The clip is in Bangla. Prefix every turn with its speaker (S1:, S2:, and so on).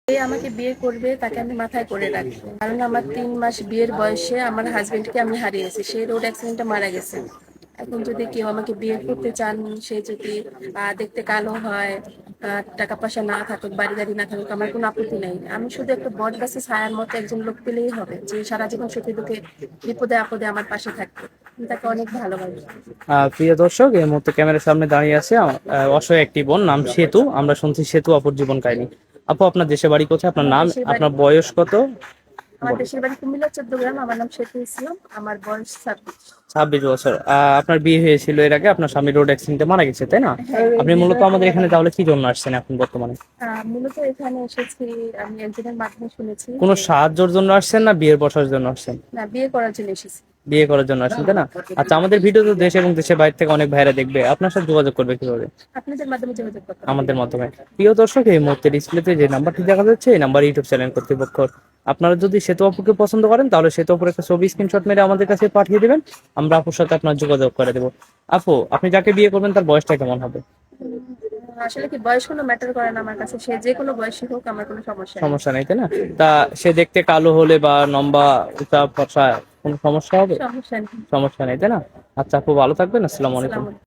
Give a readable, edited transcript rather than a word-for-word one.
S1: যে আমাকে বিয়ে করবে তাকে আমি মাথায় করে রাখবো, কারণ আমার 3 মাস বিয়ের বয়সে আমার হাজবেন্ডকে আমি হারিয়েছি, সে রোড অ্যাক্সিডেন্টে মারা গেছে। এখন যদি কেউ আমাকে বিয়ে করতে চান, সে যদি দেখতে কালো হয়, টাকা পয়সা না থাকুক, বাড়ি গাড়ি না থাকুক, আমার কোনো আপত্তি নেই। আমি শুধু একটা বট গাছে ছায়ার মতো একজন লোক পেলেই হবে, যে সারা জীবন সুখে দুঃখে বিপদে আপদে আমার পাশে থাকবে। আমি তাকে অনেক ভালোবাসি।
S2: প্রিয় দর্শক, এই মুহূর্তে ক্যামেরার সামনে দাঁড়িয়ে আছে অসহায় একটি বোন, নাম সেতু। আমরা শুনছি সেতু আপুর জীবন কাহিনী। আপু, আপনার দেশের বাড়ি কোথায়? আপনার
S1: আমার
S2: নাম,
S1: দেশের বাড়ি
S2: আপনার বয়স কত?
S1: আমার দেশের বাড়ি কুমিল্লা 14 গ্রাম। আমার নাম শেখু ইসলাম। আমার বয়স 26।
S2: 26 বছর। আপনার বিয়ে হয়েছিল এর আগে, আপনার স্বামী রোড অ্যাক্সিডেন্টে মারা গেছে, তাই না?
S1: হ্যাঁ।
S2: আপনি মূলত আমাদের এখানে তাহলে কি জন্য আসছেন এখন বর্তমানে?
S1: মূলত এখানে এসেছি, আমি একজনের মাধ্যমে শুনেছি
S2: কোনো
S1: যে
S2: সাহায্যের জন্য আসছেন না বিয়ের বসার জন্য আসছেন?
S1: না, বিয়ে করার জন্য এসেছি।
S2: বিয়ে করার জন্য আসছেন, তাই না? আচ্ছা, আমাদের ভিডিও তো দেশ এবং দেশের বাইরে থেকে অনেক ভাইরা দেখবে, আপনার সাথে যোগাযোগ করবে কিভাবে?
S1: আপনাদের মাধ্যমে যোগাযোগ করতে হবে।
S2: আমাদের মাধ্যমে। প্রিয় দর্শক, এই মুহূর্তে ডিসপ্লেতে যে নাম্বারটি দেখা যাচ্ছে, এই নাম্বার ইউটিউব চ্যানেল কর্তৃপক্ষ। আপনারা যদি সেতু আপুকে পছন্দ করেন, তাহলে সেতু আপুর একটা ছবি স্ক্রিনশট মেরে আমাদের কাছে পাঠিয়ে দিবেন, আমরা আপুর সাথে আপনার যোগাযোগ করে দেবো। আপু, আপনি যাকে বিয়ে করবেন তার বয়সটা কেমন হবে?
S1: আসলে কি, বয়স কোনো ম্যাটার করে না আমার কাছে, সে যে কোনো বয়সী হোক, আমার কোনো সমস্যা নেই।
S2: সমস্যা নেই, তাই না? তা সে দেখতে কালো হলে বা লম্বা, উঁচা ফর্সা, কোনো সমস্যা হবে?
S1: সমস্যা নেই।
S2: সমস্যা নেই, তাই না? আচ্ছা আপু, ভালো থাকবেন। আসসালামু আলাইকুম।
S1: আসসালামু আলাইকুম।